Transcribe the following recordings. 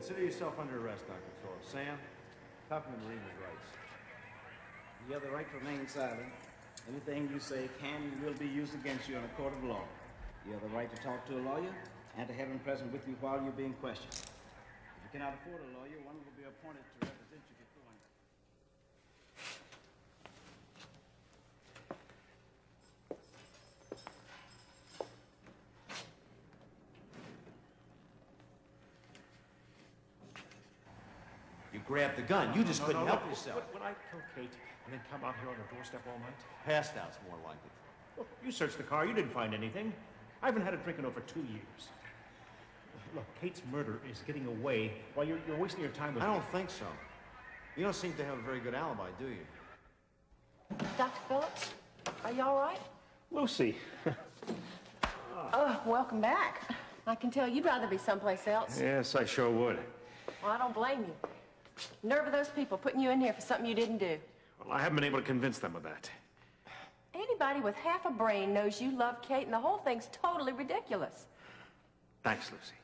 Consider yourself under arrest, Dr. Phillips. Sam, copy the Marine's rights. You have the right to remain silent. Anything you say can and will be used against you in a court of law. You have the right to talk to a lawyer and to have him present with you while you're being questioned. If you cannot afford a lawyer, one will be appointed to represent you before him. You grabbed the gun. You just couldn't help yourself. Would I kill Kate and then come out here on her doorstep all night? Passed out's more like it. Look, you searched the car. You didn't find anything. I haven't had a drink in over 2 years. Look, Kate's murder is getting away while you're wasting your time with I me. don't think so. You don't seem to have a very good alibi, do you? Dr. Phillips, are you all right? Lucy. Oh, welcome back. I can tell you'd rather be someplace else. Yes, I sure would. Well, I don't blame you. Nerve of those people putting you in here for something you didn't do. Well, I haven't been able to convince them of that. Anybody with half a brain knows you love Kate, and the whole thing's totally ridiculous. Thanks, Lucy.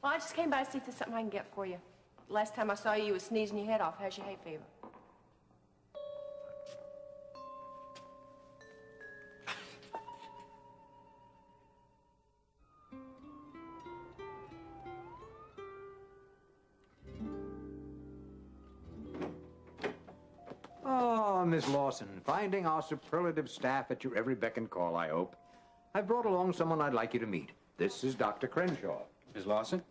Well, I just came by to see if there's something I can get for you. Last time I saw you, you was sneezing your head off. How's your hay fever? Oh, Miss Lawson, finding our superlative staff at your every beck and call, I hope. I've brought along someone I'd like you to meet. This is Dr. Crenshaw. Miss Lawson?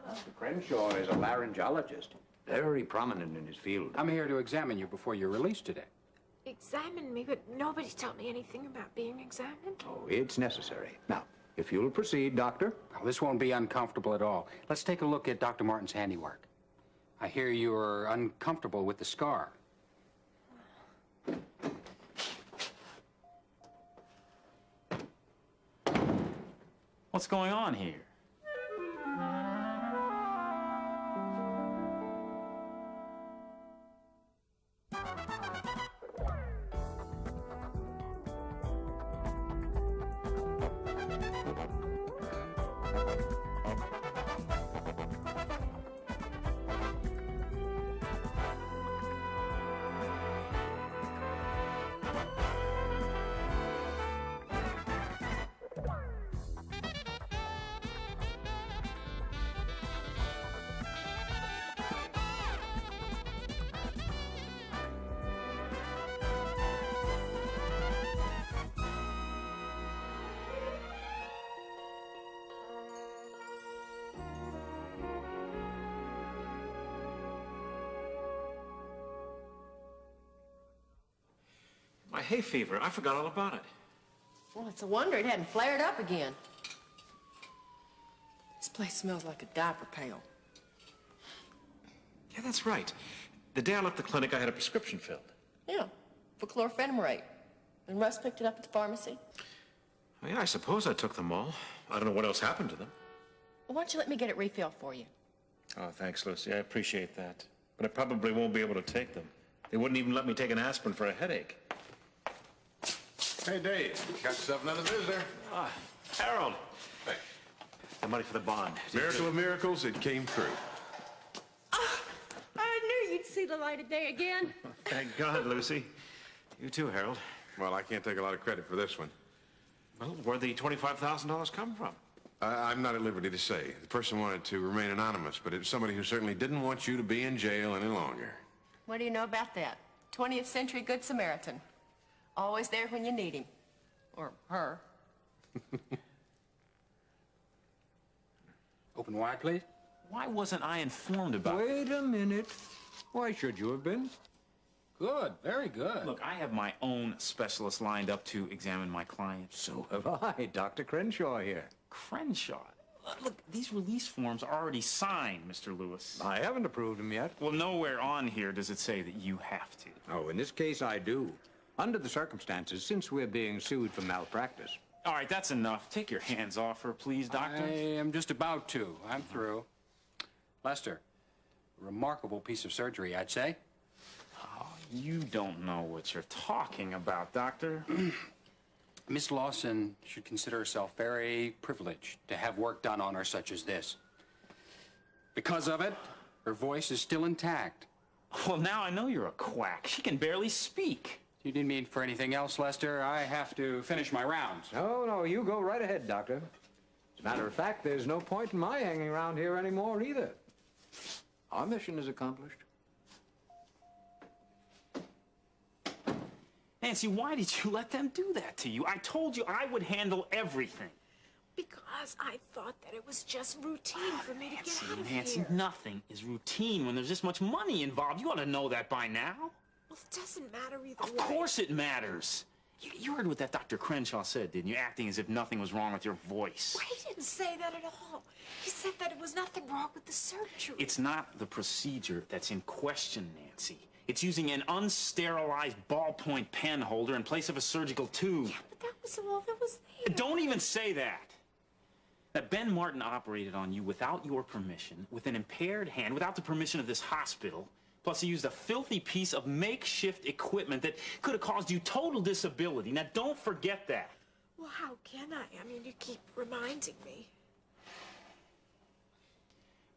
Dr. Crenshaw is a laryngologist, very prominent in his field. I'm here to examine you before you're released today. Examine me, but nobody told me anything about being examined. Oh, it's necessary. Now, if you'll proceed, Doctor. Well, this won't be uncomfortable at all. Let's take a look at Dr. Martin's handiwork. I hear you're uncomfortable with the scar. What's going on here? My hay fever. I forgot all about it. Well, it's a wonder it hadn't flared up again. This place smells like a diaper pail. Yeah, that's right. The day I left the clinic, I had a prescription filled. Yeah, for chlorpheniramate. And Russ picked it up at the pharmacy. Oh, yeah, I suppose I took them all. I don't know what else happened to them. Well, why don't you let me get it refilled for you? Oh, thanks, Lucy. I appreciate that. But I probably won't be able to take them. They wouldn't even let me take an aspirin for a headache. Hey, Dave. Got yourself another visitor. Ah, Harold. Hey. The money for the bond. Miracle of miracles, it came through. Oh, I knew you'd see the light of day again. Thank God, Lucy. You too, Harold. Well, I can't take a lot of credit for this one. Well, where'd the $25,000 come from? I'm not at liberty to say. The person wanted to remain anonymous, but it's somebody who certainly didn't want you to be in jail any longer. What do you know about that? 20th century Good Samaritan. Always there when you need him. Or her. Open wide, please. Why wasn't I informed about it? Wait a minute. Why should you have been? Good, very good. Look, I have my own specialist lined up to examine my clients. So have I, Dr. Crenshaw here. Crenshaw. Look, these release forms are already signed, Mr. Lewis. I haven't approved them yet. Well, nowhere on here does it say that you have to. Oh, in this case, I do. Under the circumstances, since we're being sued for malpractice. All right, that's enough. Take your hands off her, please, Doctor. I am just about to. I'm through. Lester, remarkable piece of surgery, I'd say. Oh, you don't know what you're talking about, Doctor. Miss Lawson should consider herself very privileged to have work done on her such as this. Because of it, her voice is still intact. Well, now I know you're a quack. She can barely speak. You didn't mean for anything else, Lester. I have to finish my rounds. No, you go right ahead, Doctor. As a matter of fact, there's no point in my hanging around here anymore either. Our mission is accomplished. Nancy, why did you let them do that to you? I told you I would handle everything. Because I thought that it was just routine for me to get out of Nancy, here. nothing is routine when there's this much money involved. You ought to know that by now. Well, it doesn't matter either Of way. course it matters. You heard what that Dr. Crenshaw said, didn't you? Acting as if nothing was wrong with your voice. Well, he didn't say that at all. He said that it was nothing wrong with the surgery. It's not the procedure that's in question, Nancy. It's using an unsterilized ballpoint pen holder in place of a surgical tube. Yeah, but that was all that was there. Don't even say that. That Ben Martin operated on you without your permission, with an impaired hand, without the permission of this hospital. Plus, he used a filthy piece of makeshift equipment that could have caused you total disability. Now, don't forget that. Well, how can I? I mean, you keep reminding me.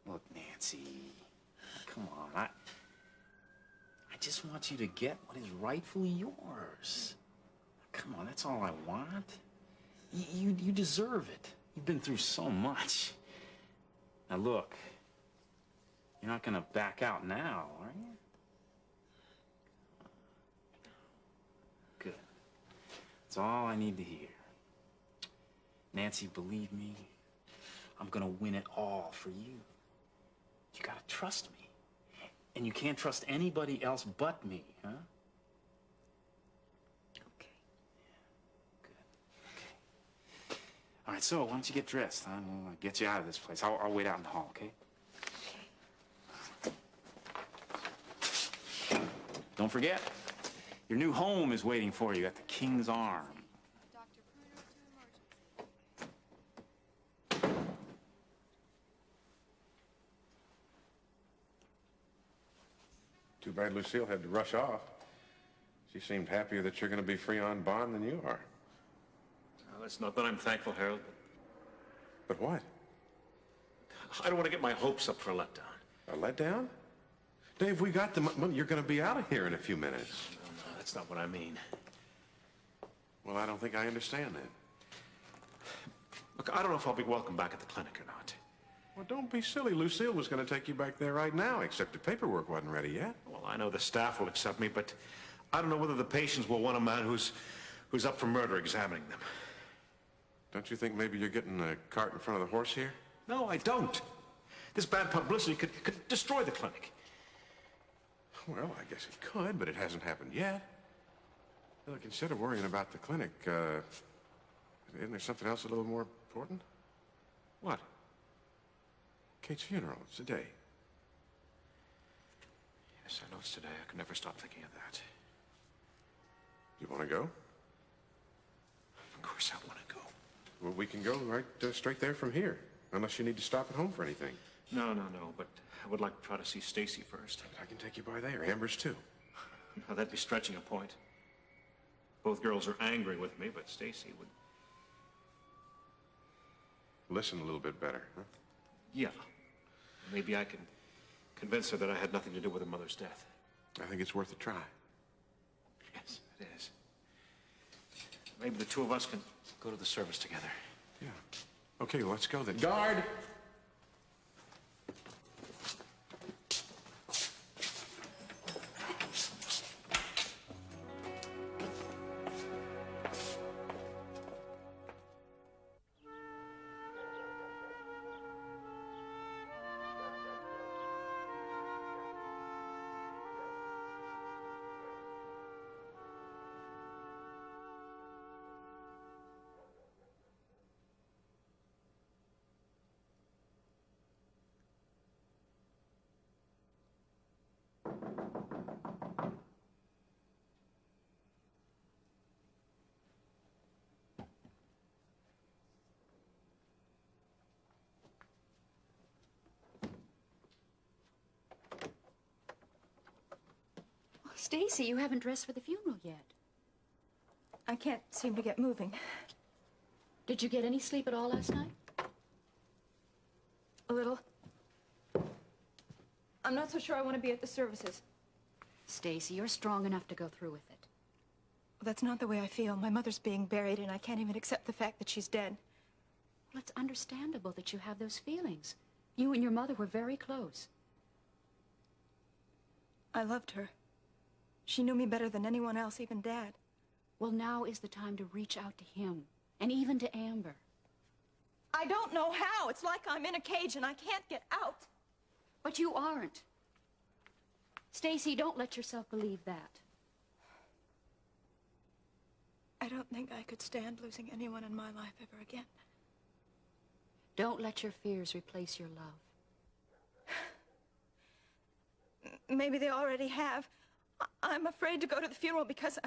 Look, Nancy, come on. I just want you to get what is rightfully yours. Come on, that's all I want. You deserve it. You've been through so much. Now, look, you're not gonna back out now, are you? Good. That's all I need to hear. Nancy, believe me, I'm gonna win it all for you. You gotta trust me. And you can't trust anybody else but me, huh? Okay. Good. Okay. All right, so why don't you get dressed? I'll get you out of this place. I'll wait out in the hall, okay? Don't forget, your new home is waiting for you at the King's Arm. Too bad Lucille had to rush off. She seemed happier that you're going to be free on bond than you are. Well, it's not that I'm thankful, Harold. But what? I don't want to get my hopes up for a letdown. A letdown? Dave, we got the money. You're going to be out of here in a few minutes. No, that's not what I mean. Well, I don't think I understand that. Look, I don't know if I'll be welcome back at the clinic or not. Well, don't be silly. Lucille was going to take you back there right now, except the paperwork wasn't ready yet. Well, I know the staff will accept me, but I don't know whether the patients will want a man who's up for murder examining them. Don't you think maybe you're getting the cart in front of the horse here? No, I don't. This bad publicity could destroy the clinic. Well, I guess it could, but it hasn't happened yet. Look, instead of worrying about the clinic, isn't there something else a little more important? What? Kate's funeral. It's today. Yes, I know it's today. I can never stop thinking of that. You want to go? Of course I want to go. Well, we can go right straight there from here, unless you need to stop at home for anything. No, but I would like to try to see Stacy first. I can take you by there. Amber's too. Now, that'd be stretching a point. Both girls are angry with me, but Stacy would... Listen a little bit better, huh? Yeah. Maybe I can convince her that I had nothing to do with her mother's death. I think it's worth a try. Yes, it is. Maybe the two of us can go to the service together. Yeah. Okay, well, let's go then. Guard! Stacy, you haven't dressed for the funeral yet. I can't seem to get moving. Did you get any sleep at all last night? A little. I'm not so sure I want to be at the services. Stacy, you're strong enough to go through with it. That's not the way I feel. My mother's being buried, and I can't even accept the fact that she's dead. Well, it's understandable that you have those feelings. You and your mother were very close. I loved her. She knew me better than anyone else, even Dad. Well, now is the time to reach out to him, and even to Amber. I don't know how. It's like I'm in a cage and I can't get out. But you aren't. Stacy, don't let yourself believe that. I don't think I could stand losing anyone in my life ever again. Don't let your fears replace your love. Maybe they already have. I'm afraid to go to the funeral because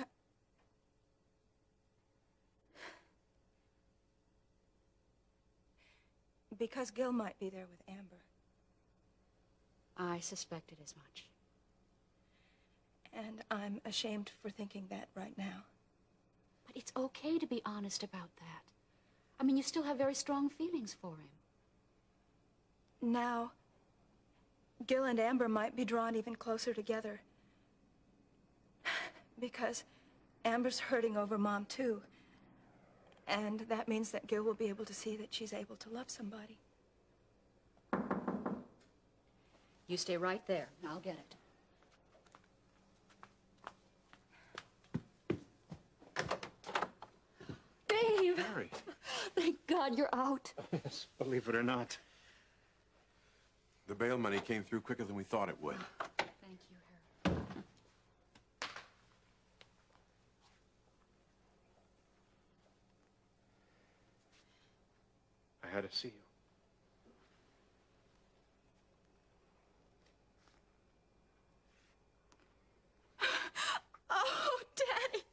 because Gil might be there with Amber. I suspected as much. And I'm ashamed for thinking that right now. But it's okay to be honest about that. I mean, you still have very strong feelings for him. Now, Gil and Amber might be drawn even closer together. Because Amber's hurting over Mom, too. And that means that Gil will be able to see that she's able to love somebody. You stay right there. I'll get it. Dave! Mary. Thank God you're out. Yes, believe it or not. The bail money came through quicker than we thought it would. Thank you, Harry. I had to see you. Oh, Daddy!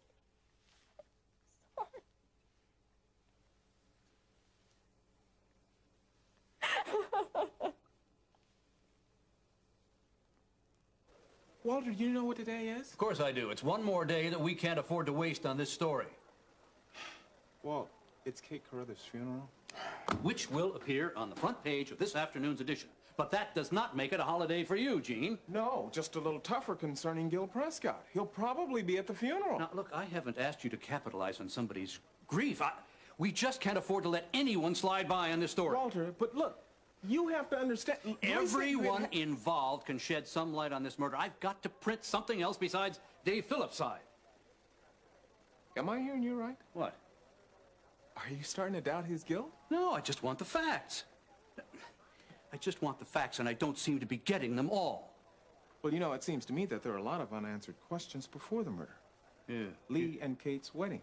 Walter, do you know what today is? Of course I do. It's one more day that we can't afford to waste on this story. Walt, it's Kate Carruthers' funeral. Which will appear on the front page of this afternoon's edition. But that does not make it a holiday for you, Gene. No, just a little tougher concerning Gil Prescott. He'll probably be at the funeral. Now, look, I haven't asked you to capitalize on somebody's grief. We just can't afford to let anyone slide by on this story. Walter, but look, you have to understand. Everyone involved can shed some light on this murder. I've got to print something else besides Dave Phillips' side. Am I hearing you right? What? Are you starting to doubt his guilt? No, I just want the facts. I just want the facts, and I don't seem to be getting them all. Well, you know, it seems to me that there are a lot of unanswered questions before the murder. Yeah. Lee and Kate's wedding.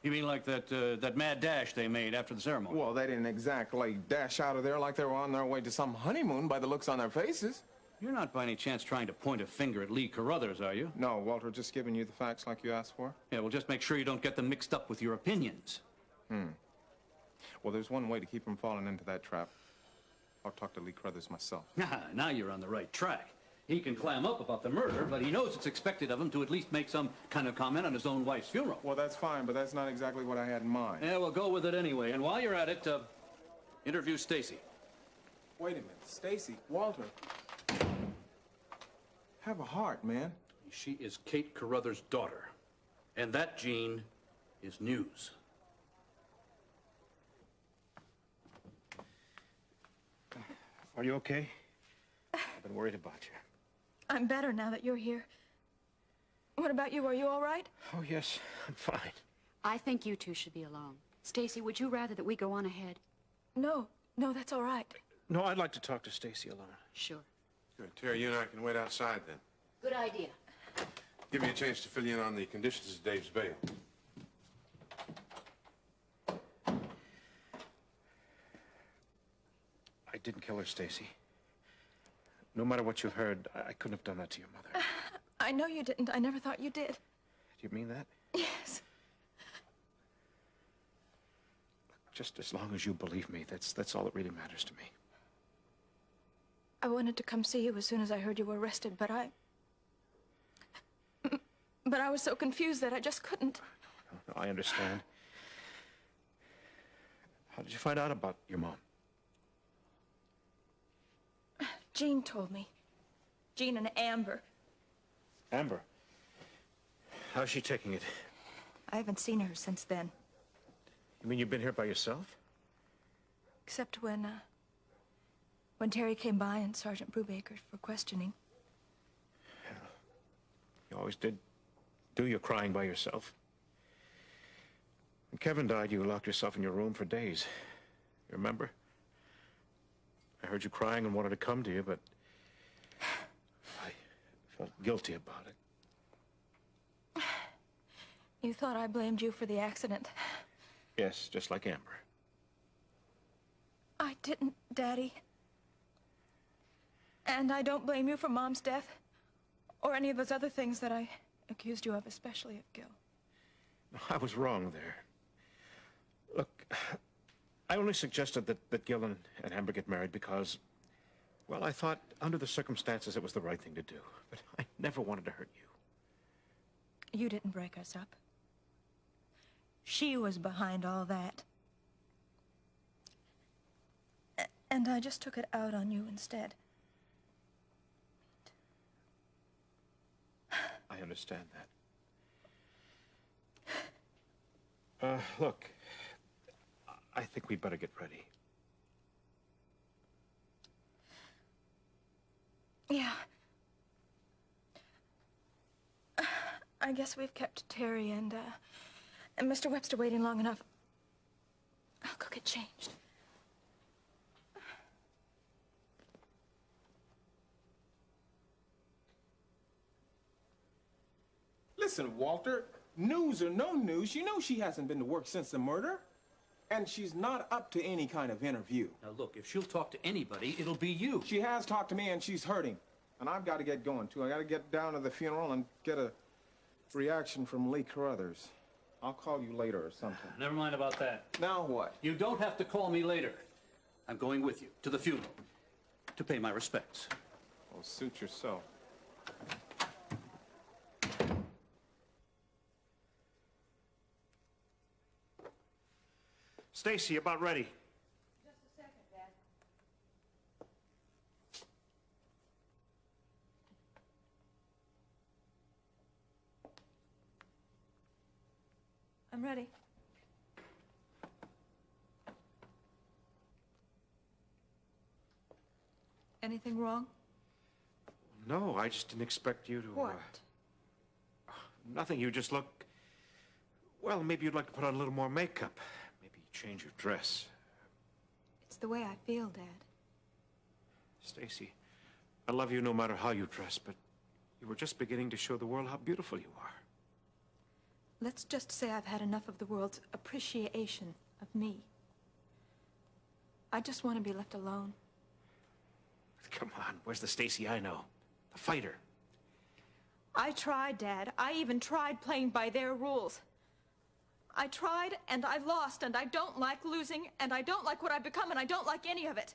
You mean like that mad dash they made after the ceremony? Well, they didn't exactly dash out of there like they were on their way to some honeymoon by the looks on their faces. You're not by any chance trying to point a finger at Lee Carruthers, are you? No, Walter, just giving you the facts like you asked for. Yeah, well, just make sure you don't get them mixed up with your opinions. Well, there's one way to keep from falling into that trap. I'll talk to Lee Carruthers myself. Now you're on the right track. He can clam up about the murder, but he knows it's expected of him to at least make some kind of comment on his own wife's funeral. Well, that's fine, but that's not exactly what I had in mind. Yeah, well, go with it anyway. And while you're at it, interview Stacy. Wait a minute. Stacy, Walter. Have a heart, man. She is Kate Carruthers' daughter. And that, Gene, is news. Are you okay? I've been worried about you. I'm better now that you're here. What about you? Are you all right? Oh, yes, I'm fine. I think you two should be alone. Stacy, would you rather that we go on ahead? No, that's all right. No, I'd like to talk to Stacy alone. Sure. Good. Terry, you and I can wait outside then. Good idea. Give me a chance to fill you in on the conditions of Dave's bail. I didn't kill her, Stacy. No matter what you've heard, I couldn't have done that to your mother. I know you didn't. I never thought you did. Do you mean that? Yes. Just as long as you believe me, that's all that really matters to me. I wanted to come see you as soon as I heard you were arrested, but I was so confused that I just couldn't. No, I understand. How did you find out about your mom? Jean told me. Jean and Amber. Amber, how's she taking it? I haven't seen her since then. You mean you've been here by yourself? Except when Terry came by and Sergeant Brubaker for questioning. You always did do your crying by yourself. When Kevin died, you locked yourself in your room for days. You remember? I heard you crying and wanted to come to you, but I felt guilty about it. You thought I blamed you for the accident. Yes, just like Amber. I didn't, Daddy. And I don't blame you for Mom's death, or any of those other things that I accused you of, especially of Gil. I was wrong there. Look, I only suggested that Gil and Amber get married because, well, I thought under the circumstances it was the right thing to do. But I never wanted to hurt you. You didn't break us up. She was behind all that. And I just took it out on you instead. I understand that. Look, I think we'd better get ready. Yeah. I guess we've kept Terry and Mr. Webster waiting long enough. I'll go get changed. Listen, Walter, news or no news, you know she hasn't been to work since the murder. And she's not up to any kind of interview. Now look, if she'll talk to anybody, it'll be you. She has talked to me and she's hurting. And I've got to get going, too. I got to get down to the funeral and get a reaction from Lee Carruthers. I'll call you later or something. Never mind about that. Now what? You don't have to call me later. I'm going with you to the funeral to pay my respects. Well, suit yourself. Stacy, about ready. Just a second, Dad. I'm ready. Anything wrong? No, I just didn't expect you to... What? Nothing, you just look... Well, maybe you'd like to put on a little more makeup. Maybe change your dress. It's the way I feel, Dad. Stacy, I love you no matter how you dress, but you were just beginning to show the world how beautiful you are. Let's just say I've had enough of the world's appreciation of me. I just want to be left alone. Come on, where's the Stacy I know? The fighter. I tried, Dad. I even tried playing by their rules. I tried, and I lost, and I don't like losing, and I don't like what I've become, and I don't like any of it.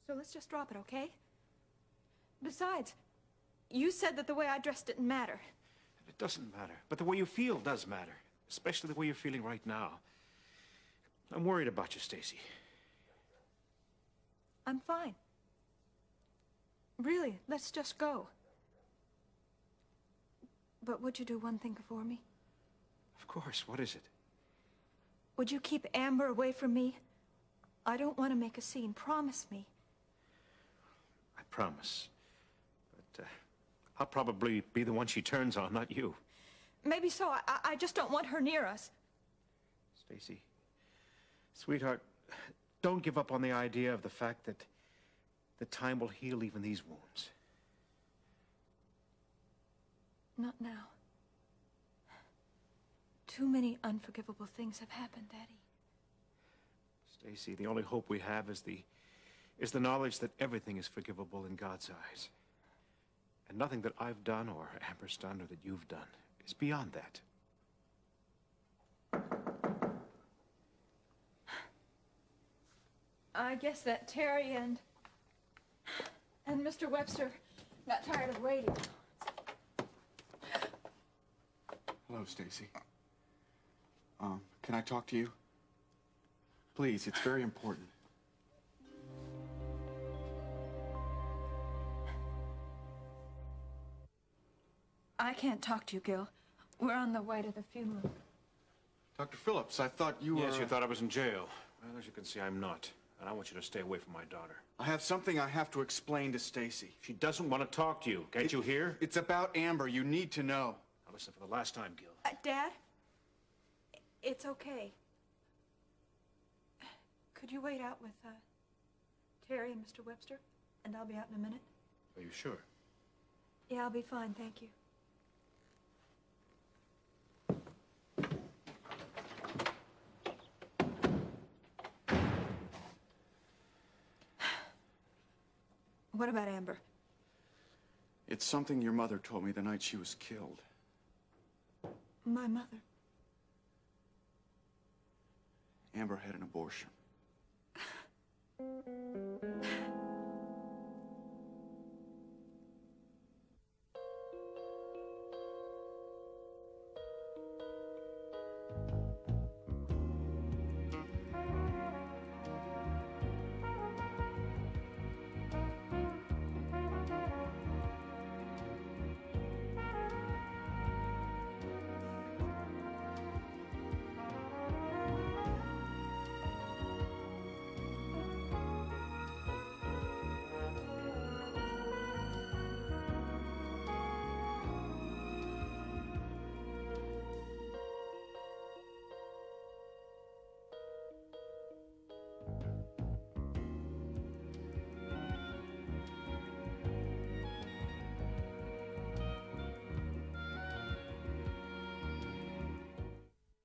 So let's just drop it, okay? Besides, you said that the way I dressed didn't matter. It doesn't matter, but the way you feel does matter, especially the way you're feeling right now. I'm worried about you, Stacy. I'm fine. Really, let's just go. But would you do one thing for me? Of course, what is it? Would you keep Amber away from me? I don't want to make a scene. Promise me. I promise. But I'll probably be the one she turns on, not you. Maybe so. I just don't want her near us. Stacy, sweetheart, don't give up on the idea of the fact that time will heal even these wounds. Not now. Too many unforgivable things have happened, Daddy. Stacy, the only hope we have is the knowledge that everything is forgivable in God's eyes. And nothing that I've done or Amber's done or that you've done is beyond that. I guess that Terry and Mr. Webster got tired of waiting. Hello, Stacy. Can I talk to you? Please, it's very important. I can't talk to you, Gil. We're on the way to the funeral. Dr. Phillips, I thought you were... Yes, you thought I was in jail. Well, as you can see, I'm not. And I want you to stay away from my daughter. I have something I have to explain to Stacy. She doesn't want to talk to you. Can't you hear? It's about Amber. You need to know. Now listen for the last time, Gil. Dad? It's okay. Could you wait out with, Terry and Mr. Webster? And I'll be out in a minute. Are you sure? Yeah, I'll be fine, thank you. What about Amber? It's something your mother told me the night she was killed. My mother? Amber had an abortion.